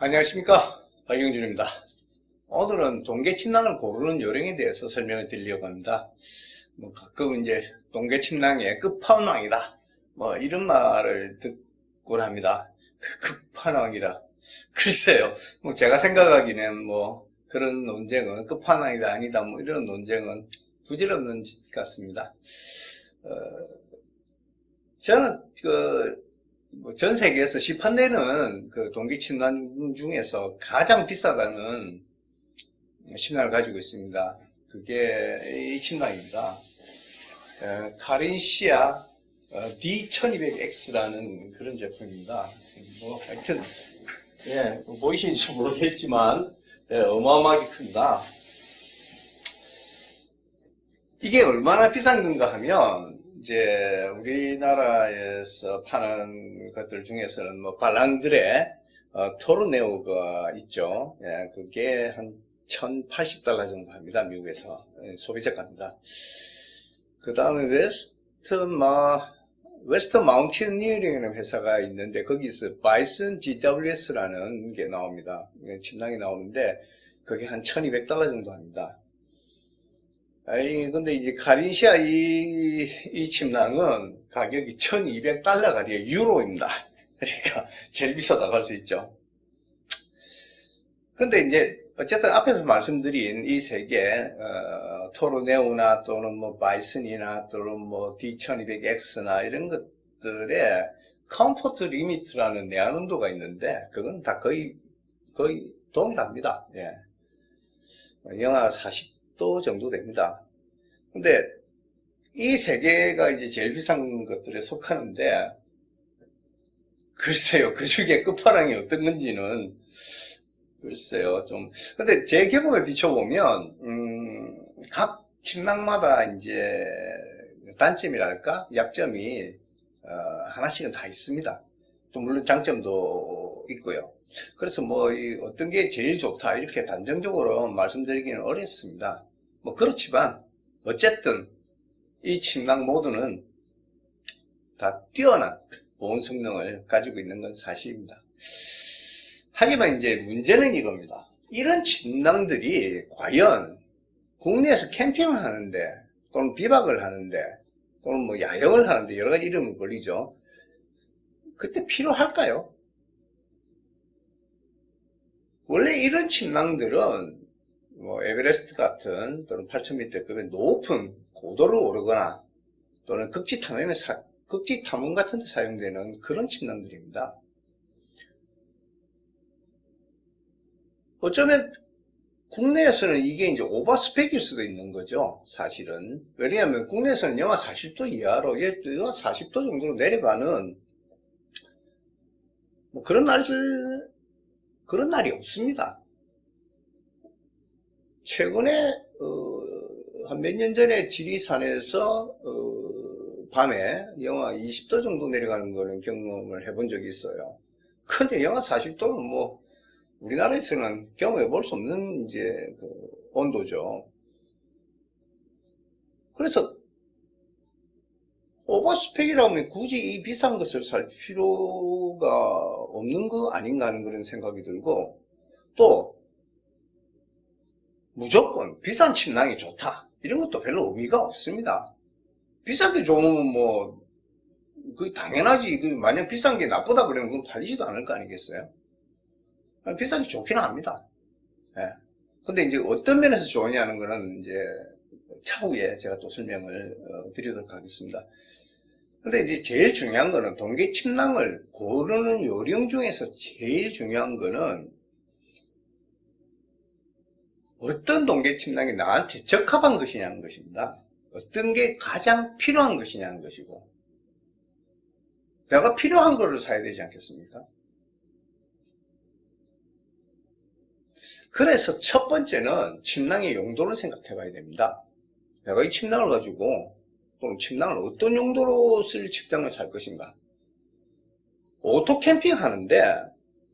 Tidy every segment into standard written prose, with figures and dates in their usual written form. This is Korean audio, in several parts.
안녕하십니까, 박영준입니다. 오늘은 동계침낭을 고르는 요령에 대해서 설명을 드리려고 합니다. 가끔 이제 동계침낭의 끝판왕이다, 이런 말을 듣곤 합니다. 끝판왕이라. 글쎄요, 제가 생각하기는 그런 논쟁은 끝판왕이다 아니다 이런 논쟁은 부질없는 짓 같습니다. 저는 전 세계에서 시판되는 동계침낭 중에서 가장 비싸다는 침낭을 가지고 있습니다. 그게 이 침낭입니다. 카린시아 D1200X라는 그런 제품입니다. 하여튼, 보이시는지 모르겠지만, 어마어마하게 큽니다. 이게 얼마나 비싼 건가 하면, 이제 우리나라에서 파는 것들 중에서는 발랑드레 토르네오가 있죠. 그게 한 $1080 정도 합니다. 미국에서 소비자가입니다. 그 다음에 웨스트 마운티니어링이라는 회사가 있는데 거기서 바이슨 GWS라는 게 나옵니다. 침낭이 나오는데 그게 한 $1200 정도 합니다. 근데 이제 카린시아 이 침낭은 가격이 $1200가량 유로입니다. 그러니까 제일 비싸다고 할 수 있죠. 근데 이제 어쨌든 앞에서 말씀드린 이 세 개, 토르네오나 또는 바이슨이나 또는 D1200X나 이런 것들의 컴포트 리미트라는 내한온도가 있는데 그건 다 거의 동일합니다. 영하 40도 정도 됩니다. 근데 이 세 개가 이제 제일 비싼 것들에 속하는데 글쎄요, 그 중에 끝판왕이 어떤 건지는 글쎄요, 근데 제 경험에 비춰보면, 각 침낭마다 이제 단점이랄까? 약점이, 하나씩은 다 있습니다. 또 물론 장점도 있고요. 그래서 어떤 게 제일 좋다, 이렇게 단정적으로 말씀드리기는 어렵습니다. 그렇지만, 어쨌든, 이 침낭 모두는 다 뛰어난 보온 성능을 가지고 있는 건 사실입니다. 하지만 이제 문제는 이겁니다. 이런 침낭들이 과연 국내에서 캠핑을 하는데 또는 비박을 하는데 또는 야영을 하는데 여러 가지 이름을 걸리죠. 그때 필요할까요? 원래 이런 침낭들은 에베레스트 같은 또는 8000m급의 높은 고도를 오르거나 또는 극지 탐험 같은 데 사용되는 그런 침낭들입니다. 어쩌면 국내에서는 이게 이제 오버 스펙일 수도 있는 거죠, 사실은. 왜냐하면 국내에서는 영하 40도 이하로, 영하 40도 정도로 내려가는 그런 날이 없습니다. 최근에 한 몇 년 전에 지리산에서 밤에 영하 20도 정도 내려가는 거는 경험을 해본 적이 있어요. 근데 영하 40도는 우리나라에서는 경험해 볼 수 없는 이제 온도죠. 그래서 오버스펙이라고 하면 굳이 이 비싼 것을 살 필요가 없는 거 아닌가 하는 그런 생각이 들고, 또 무조건 비싼 침낭이 좋다 이런 것도 별로 의미가 없습니다. 비싼 게 좋으면 그게 당연하지. 만약 비싼 게 나쁘다 그러면 그건 팔리지도 않을 거 아니겠어요? 비싸게 좋기는 합니다. 근데 이제 어떤 면에서 좋으냐는 거는 이제 차후에 제가 또 설명을 드리도록 하겠습니다. 근데 이제 제일 중요한 거는 동계 침낭을 고르는 요령 중에서 제일 중요한 거는 어떤 동계 침낭이 나한테 적합한 것이냐는 것입니다. 어떤 게 가장 필요한 것이냐는 것이고, 내가 필요한 거를 사야 되지 않겠습니까? 그래서 첫 번째는 침낭의 용도를 생각해 봐야 됩니다. 내가 이 침낭을 가지고 또는 침낭을 어떤 용도로 쓸 침낭을 살 것인가. 오토 캠핑 하는데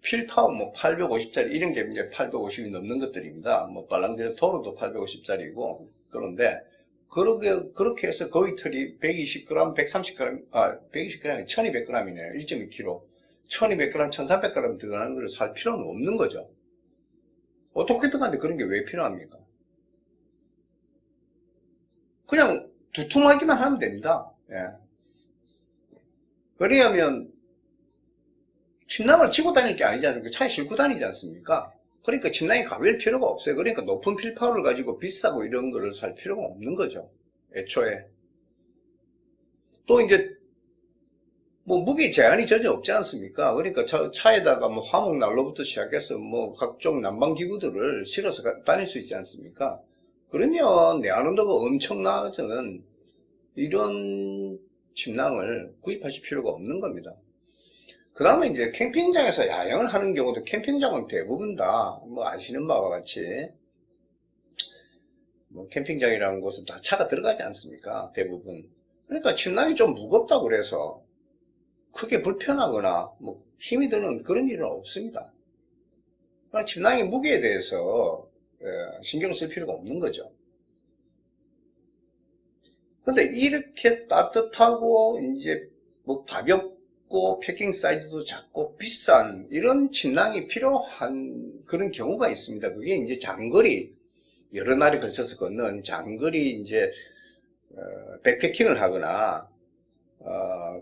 필파워 850짜리 이런 게 이제 850이 넘는 것들입니다. 발랑드레 토르도 850짜리고 그런데 그렇게 해서 거의 털이 120g, 130g, 120g이 1200g이네요. 1.2kg. 1200g, 1300g 들어가는 걸 살 필요는 없는 거죠. 오토캐픽한데 그런 게 왜 필요합니까? 그냥 두툼하기만 하면 됩니다. 예. 왜냐하면 침낭을 지고 다닐 게 아니지 않습니까? 차에 싣고 다니지 않습니까? 그러니까 침낭이 가벼울 필요가 없어요. 그러니까 높은 필파워를 가지고 비싸고 이런 거를 살 필요가 없는 거죠. 애초에. 또 이제 뭐 무게 제한이 전혀 없지 않습니까? 그러니까 차에다가 뭐 화목 난로부터 시작해서 뭐 각종 난방기구들을 실어서 다닐 수 있지 않습니까? 그러면 내한온도가 엄청 낮은 이런 침낭을 구입하실 필요가 없는 겁니다. 그 다음에 이제 캠핑장에서 야영을 하는 경우도 캠핑장은 대부분 다 뭐 아시는 바와 같이 뭐 캠핑장이라는 곳은 다 차가 들어가지 않습니까? 대부분. 그러니까 침낭이 좀 무겁다고 그래서 크게 불편하거나 뭐 힘이 드는 그런 일은 없습니다. 침낭의 무게에 대해서 신경 쓸 필요가 없는 거죠. 근데 이렇게 따뜻하고 이제 뭐 가볍고 패킹 사이즈도 작고 비싼 이런 침낭이 필요한 그런 경우가 있습니다. 그게 이제 장거리 여러 날에 걸쳐서 걷는 장거리 이제 백패킹을 하거나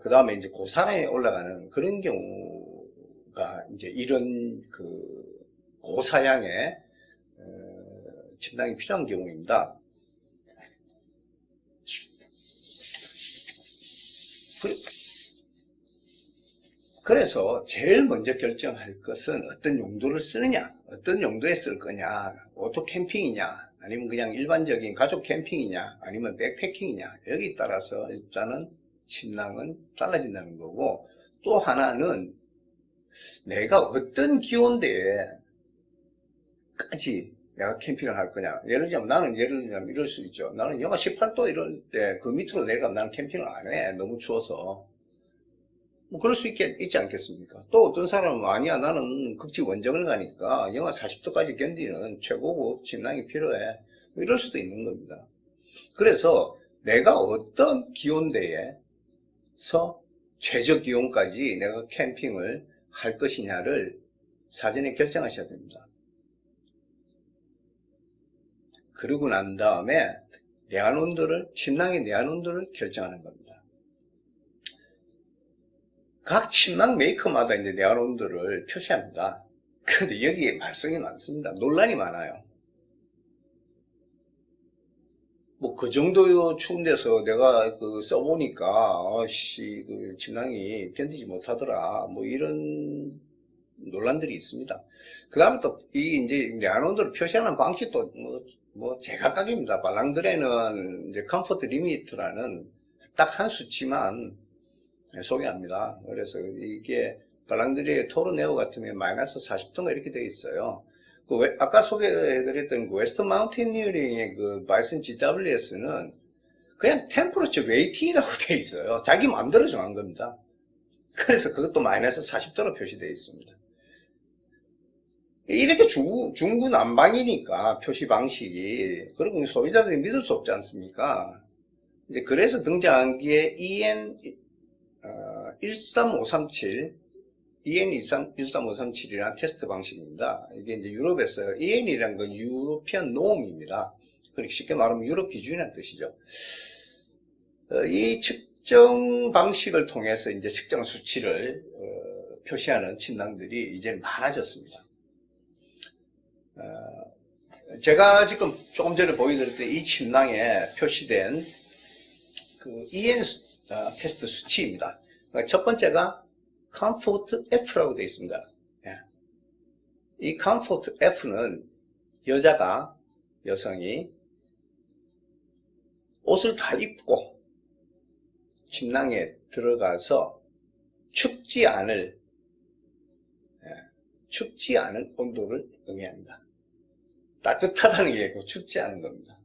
그 다음에 이제 고산에 올라가는 그런 경우가 이제 이런 그 고사양의 침낭이 필요한 경우입니다. 그래서 제일 먼저 결정할 것은 어떤 용도를 쓰느냐, 어떤 용도에 쓸 거냐, 오토 캠핑이냐, 아니면 그냥 일반적인 가족 캠핑이냐, 아니면 백패킹이냐, 여기 따라서 일단은 침낭은 달라진다는 거고, 또 하나는 내가 어떤 기온대에까지 내가 캠핑을 할 거냐. 예를 들자면 나는 이럴 수 있죠. 나는 영하 18도 이럴 때 그 밑으로 내려가면 나는 캠핑을 안 해. 너무 추워서. 뭐 그럴 수 있지 않겠습니까? 또 어떤 사람은 아니야 나는 극지 원정을 가니까 영하 40도까지 견디는 최고급 침낭이 필요해. 뭐 이럴 수도 있는 겁니다. 그래서 내가 어떤 기온대에서 최저 기온까지 내가 캠핑을 할 것이냐를 사전에 결정하셔야 됩니다. 그러고 난 다음에 침낭의 내한온도를 결정하는 겁니다. 각 침낭 메이커마다 이제 내한온도를 표시합니다. 그런데 여기에 말썽이 많습니다. 논란이 많아요. 뭐 그 정도 추운 데서 내가 써보니까 그 침낭이 견디지 못하더라. 뭐 이런 논란들이 있습니다. 그 다음에 또 이 이제 내한온도를 표시하는 방식도 뭐 제각각입니다. 발랑드레는 이제 컴포트 리미트라는 딱 한 수치만 소개합니다. 그래서 이게 발랑드레의 토르네오 같으면 마이너스 40도가 이렇게 되어 있어요. 아까 소개해드렸던 그 웨스턴 마운티니어링의 그 바이슨 GWS는 그냥 템퍼러처 웨이팅이라고 되어 있어요. 자기 마음대로 정한 겁니다. 그래서 그것도 마이너스 40도로 표시되어 있습니다. 이렇게 중구난방이니까 표시 방식이, 그리고 소비자들이 믿을 수 없지 않습니까? 이제 그래서 등장한 게 EN 13537 EN13537이라는 테스트 방식입니다. 이게 이제 유럽에서 EN이라는 건 유로피안 노음입니다. 그렇게 쉽게 말하면 유럽 기준이라는 뜻이죠. 이 측정 방식을 통해서 이제 측정 수치를 표시하는 침낭들이 이제 많아졌습니다. 제가 지금 조금 전에 보여드렸던 이 침낭에 표시된 그 EN 테스트 수치입니다. 첫 번째가 Comfort F라고 되어 있습니다. 이 Comfort F는 여성이 옷을 다 입고 침낭에 들어가서 춥지 않을 온도를 의미합니다. 따뜻하다는 게 아니고 춥지 않은 겁니다.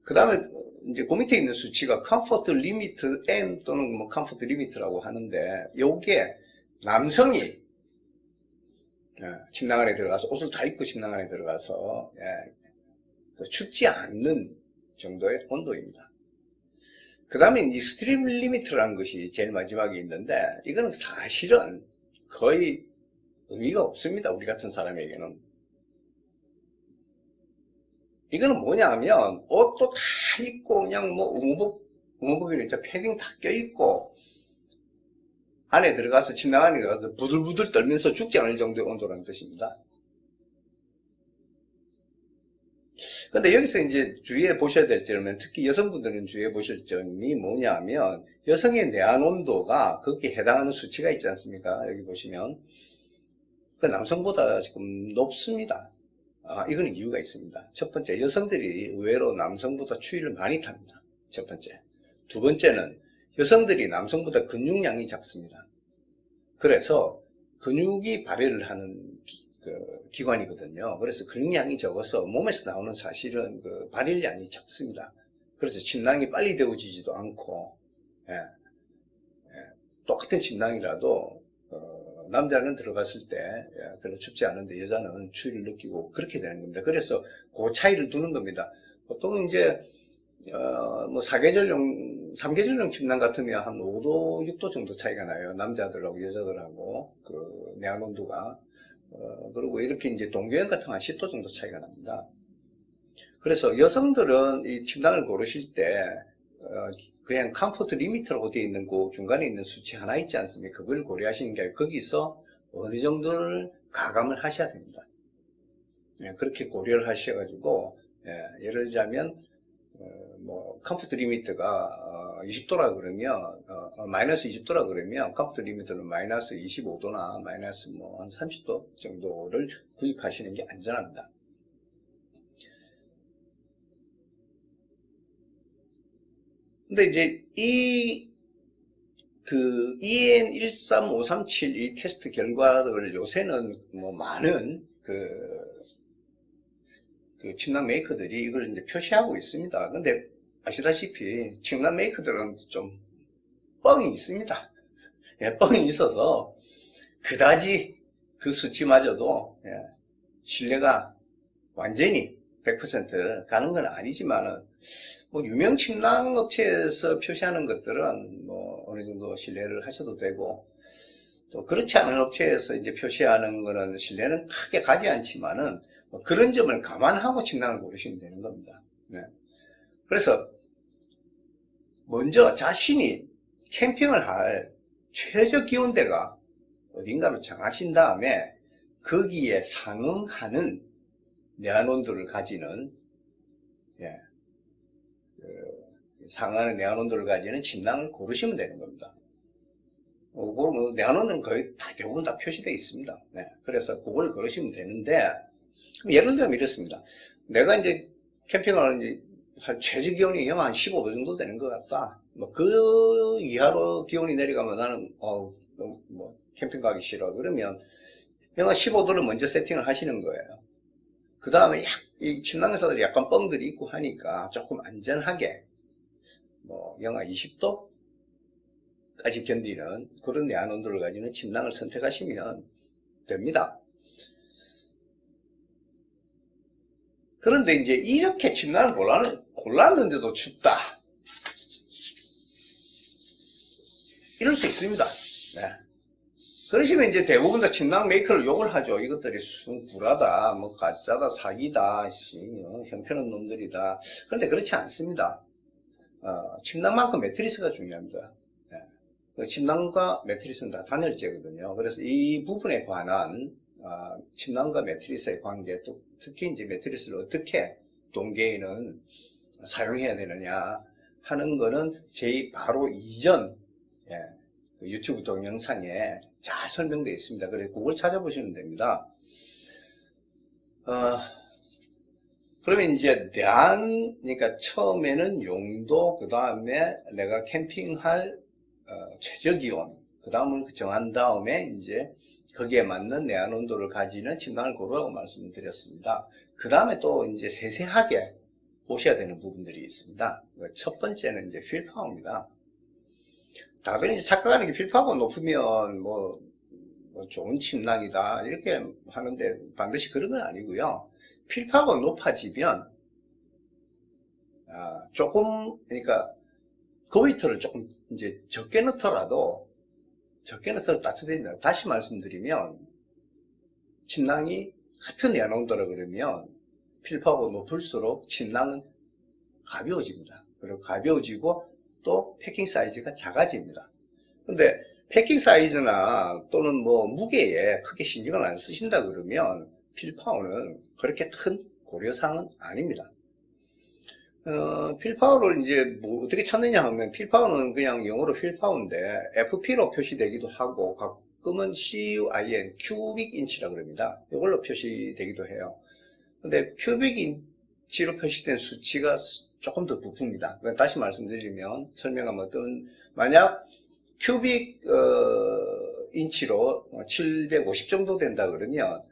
그 다음에 이제 그 밑에 있는 수치가 컴포트 리미트 M 또는 뭐 컴포트 리미트라고 하는데, 요게 남성이 침낭 안에 들어가서 옷을 다 입고 침낭 안에 들어가서 춥지 않는 정도의 온도입니다. 그 다음에 익스트림 리미트라는 것이 제일 마지막에 있는데, 이거는 사실은 거의 의미가 없습니다. 우리 같은 사람에게는. 이거는 뭐냐 하면, 옷도 다 입고, 그냥 뭐, 의무복이래. 패딩 다 껴입고, 안에 들어가서, 침낭 안에 들어가서 부들부들 떨면서 죽지 않을 정도의 온도라는 뜻입니다. 근데 여기서 이제 주의해 보셔야 될 점은, 특히 여성분들은 주의해 보실 점이 뭐냐 하면, 여성의 내한 온도가 거기에 해당하는 수치가 있지 않습니까? 여기 보시면. 그 남성보다 지금 높습니다. 이거는 이유가 있습니다. 첫 번째, 여성들이 의외로 남성보다 추위를 많이 탑니다. 첫 번째. 두 번째는, 여성들이 남성보다 근육량이 작습니다. 그래서 근육이 발열을 하는 기관이거든요. 그래서 근육량이 적어서 몸에서 나오는 사실은 그 발열량이 적습니다. 그래서 침낭이 빨리 데워지지도 않고, 똑같은 침낭이라도 남자는 들어갔을 때 별로 춥지 않은데 여자는 추위를 느끼고 그렇게 되는 겁니다. 그래서 그 차이를 두는 겁니다. 보통 이제 뭐 3계절용 침낭 같으면 한 5도, 6도 정도 차이가 나요. 남자들하고 여자들하고 그 내한 온도가. 그리고 이렇게 이제 동교형 같은 건 한 10도 정도 차이가 납니다. 그래서 여성들은 이 침낭을 고르실 때 그냥 컴포트 리미터라고 되어 있는 그 중간에 있는 수치 하나 있지 않습니까? 그걸 고려하시는 게 아니라 거기서 어느 정도를 가감을 하셔야 됩니다. 그렇게 고려를 하셔가지고 예를 들자면 뭐 컴포트 리미터가 20도라 그러면 마이너스 20도라 그러면 컴포트 리미터는 마이너스 25도나 마이너스 뭐 한 30도 정도를 구입하시는 게 안전합니다. 근데 이제 EN13537 이 테스트 결과를 요새는 뭐 많은 그 침낭 메이커들이 이걸 이제 표시하고 있습니다. 근데 아시다시피 침낭 메이커들은 좀 뻥이 있습니다. 뻥이 있어서 그다지 그 수치마저도 신뢰가 완전히 100% 가는 건 아니지만은 뭐 유명 침낭 업체에서 표시하는 것들은 뭐 어느 정도 신뢰를 하셔도 되고, 또 그렇지 않은 업체에서 이제 표시하는 거는 신뢰는 크게 가지 않지만은 뭐 그런 점을 감안하고 침낭을 고르시면 되는 겁니다. 그래서 먼저 자신이 캠핑을 할 최저 기온대가 어딘가로 정하신 다음에 거기에 상응하는 내한 온도를 가지는 상응하는 내한 온도를 가지는 침낭을 고르시면 되는 겁니다. 내한 온도는 거의 대부분 다 표시되어 있습니다. 그래서 그걸 고르시면 되는데, 예를 들면 이렇습니다. 내가 이제 캠핑을 이제 한 최저 기온이 영하 한 15도 정도 되는 것 같다. 뭐 그 이하로 기온이 내려가면 나는 뭐 캠핑 가기 싫어. 그러면 영하 15도를 먼저 세팅을 하시는 거예요. 그 다음에 이 침낭 회사들이 약간 뻥들이 있고 하니까 조금 안전하게 뭐 영하 20도까지 견디는 그런 내한 온도를 가지는 침낭을 선택하시면 됩니다. 그런데 이제 이렇게 침낭을 골랐는데도 춥다, 이럴 수 있습니다. 그러시면 이제 대부분 다 침낭 메이커를 욕을 하죠. 이것들이 구라다, 뭐 가짜다, 사기다, 형편없는 놈들이다. 그런데 그렇지 않습니다. 침낭만큼 매트리스가 중요합니다. 침낭과 매트리스는 다 단열재거든요. 그래서 이 부분에 관한 침낭과 매트리스의 관계, 또 특히 이제 매트리스를 어떻게 동계에는 사용해야 되느냐 하는 거는 제 바로 이전 그 유튜브 동영상에 잘 설명되어 있습니다. 그래서 그걸 찾아보시면 됩니다. 그러면 이제 그러니까 처음에는 용도, 그 다음에 내가 캠핑할 최저기온, 그 다음을 정한 다음에 이제 거기에 맞는 내한 온도를 가지는 침낭을 고르라고 말씀드렸습니다. 그 다음에 또 이제 세세하게 보셔야 되는 부분들이 있습니다. 첫 번째는 이제 휠파워입니다. 다들 이제 착각하는 게 휠파워가 높으면 뭐 좋은 침낭이다 이렇게 하는데 반드시 그런 건 아니고요. 휠파워가 높아지면 조금, 그러니까 거위털을 조금 이제 적게 넣더라도 따뜻해집니다. 다시 말씀드리면 침낭이 같은 내연온도라 그러면 필파워가 높을수록 침낭은 가벼워집니다. 그리고 가벼워지고 또 패킹 사이즈가 작아집니다. 근데 패킹 사이즈나 또는 뭐 무게에 크게 신경을 안 쓰신다 그러면 필파워는 그렇게 큰 고려사항은 아닙니다. 필파워를 이제 뭐 어떻게 찾느냐 하면 필파워는 그냥 영어로 필파워인데 FP로 표시되기도 하고 가끔은 CUIN, 큐빅 인치라 그럽니다. 이걸로 표시되기도 해요. 근데 큐빅 인치로 표시된 수치가 조금 더 부푼니다. 다시 말씀드리면 설명하면 만약 큐빅 인치로 750 정도 된다 그러면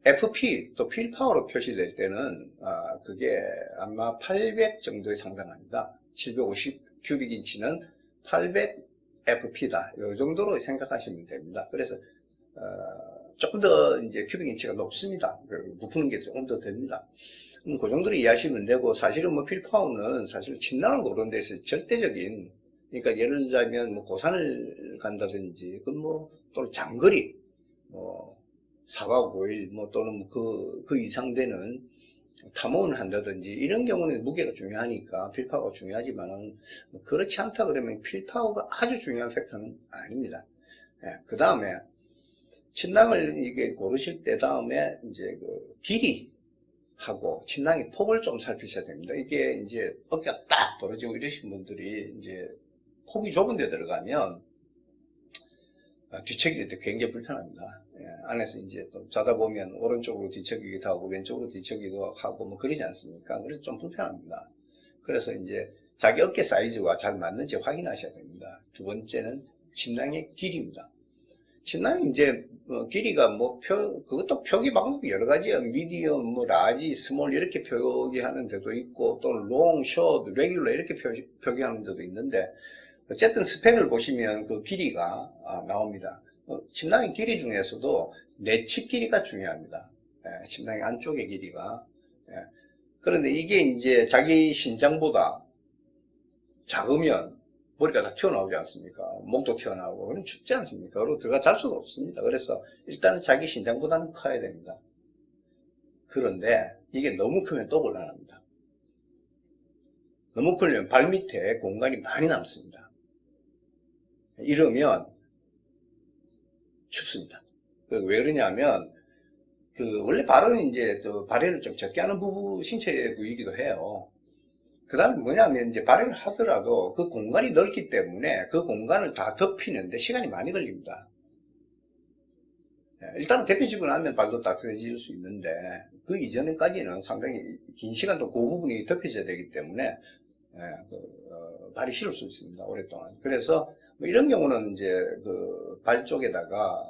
FP 또 필파워로 표시될 때는 그게 아마 800 정도에 상당합니다. 750 큐빅 인치는 800 FP다. 이 정도로 생각하시면 됩니다. 그래서 조금 더 이제 큐빅 인치가 높습니다. 부푸는 게 조금 더 됩니다. 그 정도로 이해하시면 되고, 사실은 뭐 필파워는 사실 침낭을 고르는 데서 절대적인, 그러니까 예를 들자면 뭐 고산을 간다든지 또는 장거리 4박 5일 또는 그 이상 되는 탐험을 한다든지 이런 경우는 무게가 중요하니까 필파워가 중요하지만 그렇지 않다 그러면 필파워가 아주 중요한 팩터는 아닙니다. 그 다음에 침낭을 이게 고르실 때 다음에 이제 길이하고 침낭의 폭을 좀 살피셔야 됩니다. 이게 이제 어깨가 딱 벌어지고 이러신 분들이 이제 폭이 좁은 데 들어가면 뒤척일 때 굉장히 불편합니다. 안에서 이제 또 자다 보면 오른쪽으로 뒤척이기도 하고 왼쪽으로 뒤척이기도 하고 뭐 그러지 않습니까? 그래서 좀 불편합니다. 그래서 이제 자기 어깨 사이즈와 잘 맞는지 확인하셔야 됩니다. 두 번째는 침낭의 길이입니다. 침낭이 이제 길이가 그것도 표기 방법이 여러 가지예요. 미디엄, 라지, 스몰 이렇게 표기하는 데도 있고 또는 롱, 숏, 레귤러 이렇게 표기하는 데도 있는데 어쨌든 스펙을 보시면 그 길이가 나옵니다. 침낭의 길이 중에서도 내측 길이가 중요합니다. 침낭의 안쪽의 길이가. 그런데 이게 이제 자기 신장보다 작으면 머리가 다 튀어나오지 않습니까? 목도 튀어나오고 그럼 춥지 않습니까? 그리고 들어가 잘 수도 없습니다. 그래서 일단은 자기 신장보다는 커야 됩니다. 그런데 이게 너무 크면 또 곤란합니다. 너무 크면 발 밑에 공간이 많이 남습니다. 이러면 춥습니다. 왜 그러냐면 원래 발은 이제 발열을 좀 적게 하는 신체 부위이기도 해요. 그 다음에 뭐냐면 이제 발열을 하더라도 그 공간이 넓기 때문에 그 공간을 다 덮이는데 시간이 많이 걸립니다. 일단 데펴지고 나면 발도 따뜻해질 수 있는데 그 이전까지는 상당히 긴 시간 또 그 부분이 덮여져야 되기 때문에 발이 시릴 수 있습니다. 오랫동안. 그래서 이런 경우는 이제 발 쪽에다가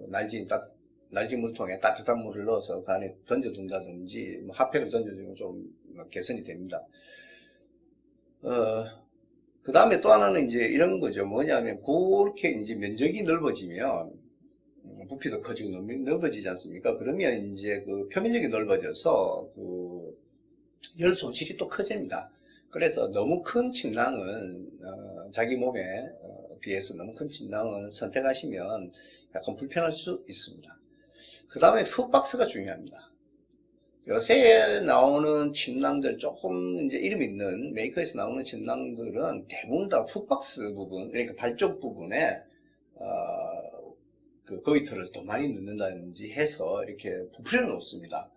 날진 물통에 따뜻한 물을 넣어서 그 안에 던져둔다든지 핫팩을 던져주면 좀 개선이 됩니다. 그 다음에 또 하나는 이제 이런 거죠. 뭐냐면 그렇게 이제 면적이 넓어지면 부피도 커지고 넓어지지 않습니까? 그러면 이제 표면적이 넓어져서 열 손실이 또 커집니다. 그래서 너무 큰 침낭은 자기 몸에 비해서 너무 큰 침낭은 선택하시면 약간 불편할 수 있습니다. 그 다음에 훅박스가 중요합니다. 요새 나오는 침낭들 조금 이제 이름 있는 메이커에서 나오는 침낭들은 대부분 다 훅박스 부분, 그러니까 발쪽 부분에 거위털을 더 많이 넣는다든지 해서 이렇게 부풀려 놓습니다.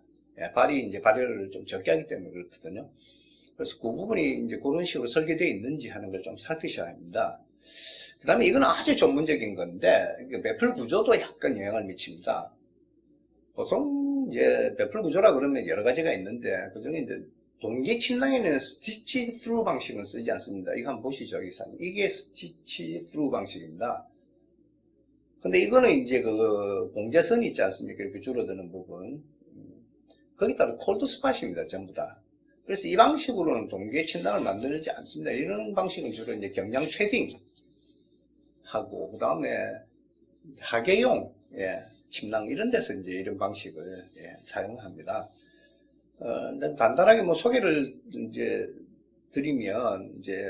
발이 이제 발열을 좀 적게 하기 때문에 그렇거든요. 그래서 그 부분이 이제 그런 식으로 설계되어 있는지 하는 걸 좀 살피셔야 합니다. 그 다음에 이건 아주 전문적인 건데, 매풀 구조도 약간 영향을 미칩니다. 보통 이제 매풀 구조라 그러면 여러 가지가 있는데, 그 중에 이제 동기 침낭에는 스티치 트루 방식은 쓰지 않습니다. 이거 한번 보시죠. 이게 스티치 트루 방식입니다. 근데 이거는 이제 봉제선이 있지 않습니까? 이렇게 줄어드는 부분. 거기다가 콜드 스팟입니다. 전부 다. 그래서 이 방식으로는 동기의 침낭을 만들지 않습니다. 이런 방식은 주로 이제 경량 쉐딩 하고, 그 다음에 하계용, 침낭 이런 데서 이제 이런 방식을 사용합니다. 간단하게 소개를 이제 드리면, 이제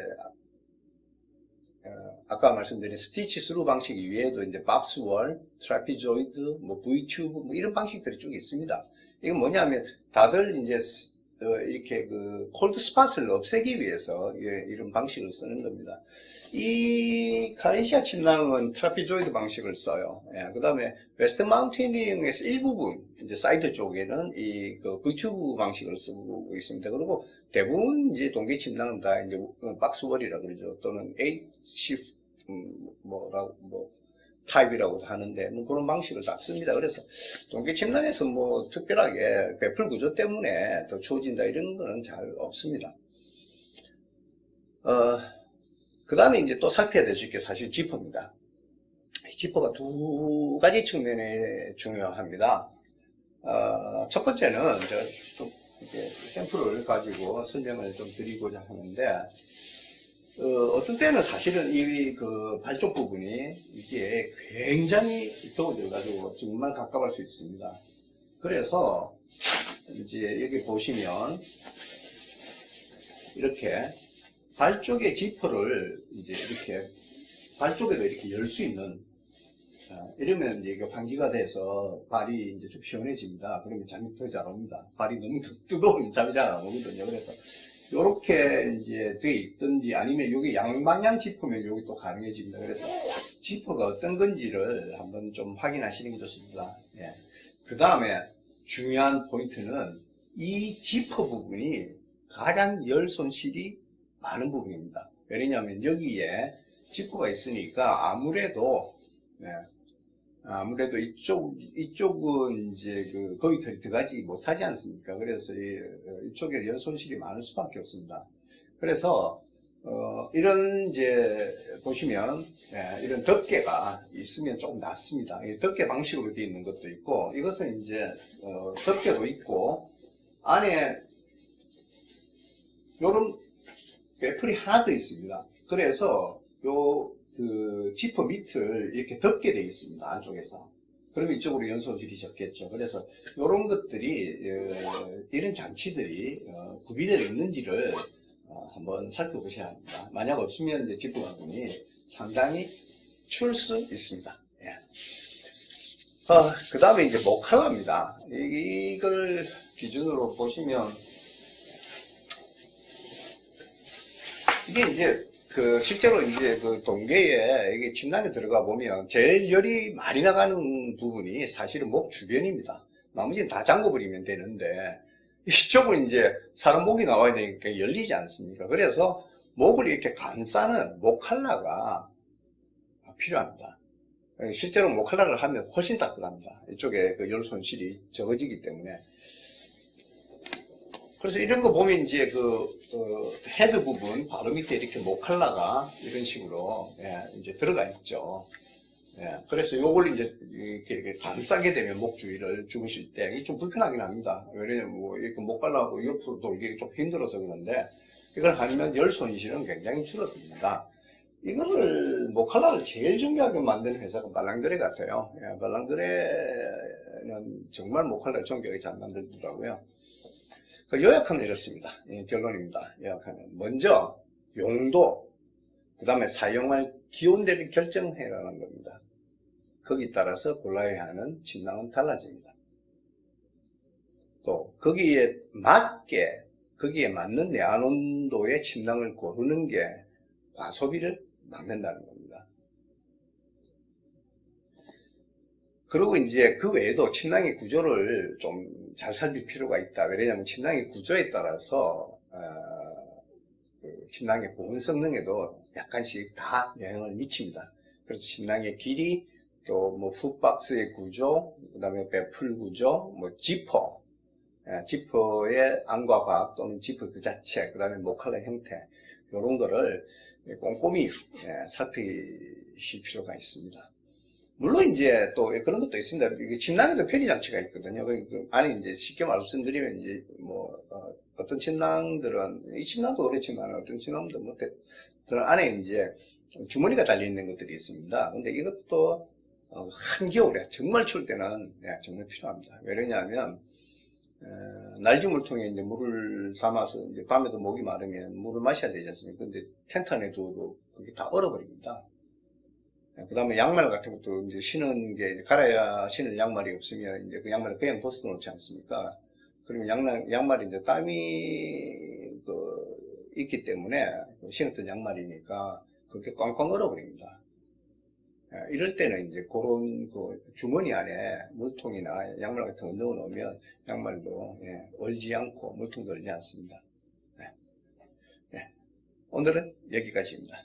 아까 말씀드린 스티치 스루 방식 이외에도 이제 박스월, 트라피조이드, 뭐 V튜브 뭐 이런 방식들이 쭉 있습니다. 이건 뭐냐면 다들 이제 이렇게 그 콜드 스팟을 없애기 위해서 이런 방식을 쓰는 겁니다. 이 카렌시아 침낭은 트라피조이드 방식을 써요. 예, 그 다음에 웨스트 마운티닝에서 일부분 이제 사이드 쪽에는 이 그 V튜브 방식을 쓰고 있습니다. 그리고 대부분 이제 동계 침낭은 다 이제 박스월이라 그러죠. 또는 H 뭐라고 뭐 타입이라고도 하는데 뭐 그런 방식을 다 씁니다. 그래서 동계 침낭에서 뭐 특별하게 배풀 구조 때문에 더 추워진다 이런 거는 잘 없습니다. 그 다음에 이제 또 살펴야 될 게 사실 지퍼입니다. 지퍼가 두 가지 측면에 중요합니다. 첫 번째는 제가 좀 이렇게 샘플을 가지고 설명을 좀 드리고자 하는데, 어떤 때는 사실은 이 그 발쪽 부분이 이게 굉장히 더워져가지고 정말 갑갑할 수 있습니다. 그래서 이제 여기 보시면 이렇게 발쪽의 지퍼를 이제 이렇게 발쪽에도 이렇게 열 수 있는, 이러면 이제 이게 환기가 돼서 발이 이제 좀 시원해집니다. 그러면 잠이 더 잘 옵니다. 발이 너무 뜨거우면 잠이 잘 안 오거든요. 그래서 요렇게 이제 돼 있든지 아니면 여기 양방향 지퍼면 여기 또 가능해집니다. 그래서 지퍼가 어떤 건지를 한번 좀 확인하시는 게 좋습니다. 예. 그 다음에 중요한 포인트는 이 지퍼 부분이 가장 열 손실이 많은 부분입니다. 왜냐하면 여기에 지퍼가 있으니까 아무래도 이쪽은 이제 그 거위털이 들어가지 못하지 않습니까? 그래서 이쪽에 연 손실이 많을 수밖에 없습니다. 그래서 이런 이제 보시면 이런 덮개가 있으면 조금 낫습니다. 덮개 방식으로 되어 있는 것도 있고, 이것은 이제 덮개도 있고 안에 요런 배풀이 하나 더 있습니다. 그래서 그 지퍼 밑을 이렇게 덮게 되어 있습니다. 안쪽에서. 그러면 이쪽으로 연소질이 적겠죠. 그래서 이런 것들이 이런 장치들이 구비되어 있는지를 한번 살펴보셔야 합니다. 만약 없으면 이제 지퍼 부분이 상당히 추울 수 있습니다. 예. 그 다음에 이제 모칼라입니다. 이걸 기준으로 보시면 이게 이제 실제로 이제 그 동계에 이게 침낭에 들어가 보면 제일 열이 많이 나가는 부분이 사실은 목 주변입니다. 나머지는 다 잠궈버리면 되는데 이쪽은 이제 사람 목이 나와야 되니까 열리지 않습니까? 그래서 목을 이렇게 감싸는 목칼라가 필요합니다. 실제로 목칼라를 하면 훨씬 따뜻합니다. 이쪽에 그 열 손실이 적어지기 때문에. 그래서 이런 거 보면 이제 헤드 부분 바로 밑에 이렇게 모칼라가 이런 식으로 이제 들어가 있죠. 그래서 요걸 이제 이렇게 감싸게 되면 목 주위를 주무실 때 이게 좀 불편하긴 합니다. 왜냐면 뭐 이렇게 목칼라하고 옆으로 돌기 좀 힘들어서 그런데 이걸 하면 열 손실은 굉장히 줄어듭니다. 이거를 모칼라를 제일 정교하게 만드는 회사가 발랑드레 같아요. 발랑드레는 정말 모칼라 정교하게 잘 만들더라고요. 그 요약하면 이렇습니다. 결론입니다. 요약하면 먼저 용도, 그 다음에 사용할 기온대를 결정해야 하는 겁니다. 거기에 따라서 골라야 하는 침낭은 달라집니다. 또 거기에 맞게 거기에 맞는 내한 온도의 침낭을 고르는 게 과소비를 막는다는 겁니다. 그리고 이제 그 외에도 침낭의 구조를 좀 잘 살필 필요가 있다. 왜냐하면 침낭의 구조에 따라서 그 침낭의 보온 성능에도 약간씩 다 영향을 미칩니다. 그래서 침낭의 길이, 또 뭐 훅박스의 구조, 그 다음에 배풀 구조, 뭐 지퍼의 안과 밖 또는 지퍼 그 자체, 그 다음에 모칼라 형태, 이런 거를 꼼꼼히 살피실 필요가 있습니다. 물론 이제 또 그런 것도 있습니다. 침낭에도 편의 장치가 있거든요. 그 안에 이제 쉽게 말씀드리면 이제 뭐 어떤 침낭들은 이 침낭도 그렇지만 어떤 침낭도 못해 안에 이제 주머니가 달려 있는 것들이 있습니다. 근데 이것도 한겨울에 정말 추울 때는 정말 필요합니다. 왜냐하면 날지물통에 이제 물을 담아서 이제 밤에도 목이 마르면 물을 마셔야 되지 않습니까? 근데 텐트 안에 두어도 그게 다 얼어버립니다. 그 다음에 양말 같은 것도 이제 신은 게, 갈아야 신을 양말이 없으면 이제 그 양말을 그냥 벗어놓지 않습니까? 그러면 양말이 이제 땀이 있기 때문에 신었던 양말이니까 그렇게 꽝꽝 얼어버립니다. 이럴 때는 이제 그런 주머니 안에 물통이나 양말 같은 거 넣어 놓으면 양말도 얼지 않고 물통도 얼지 않습니다. 오늘은 여기까지입니다.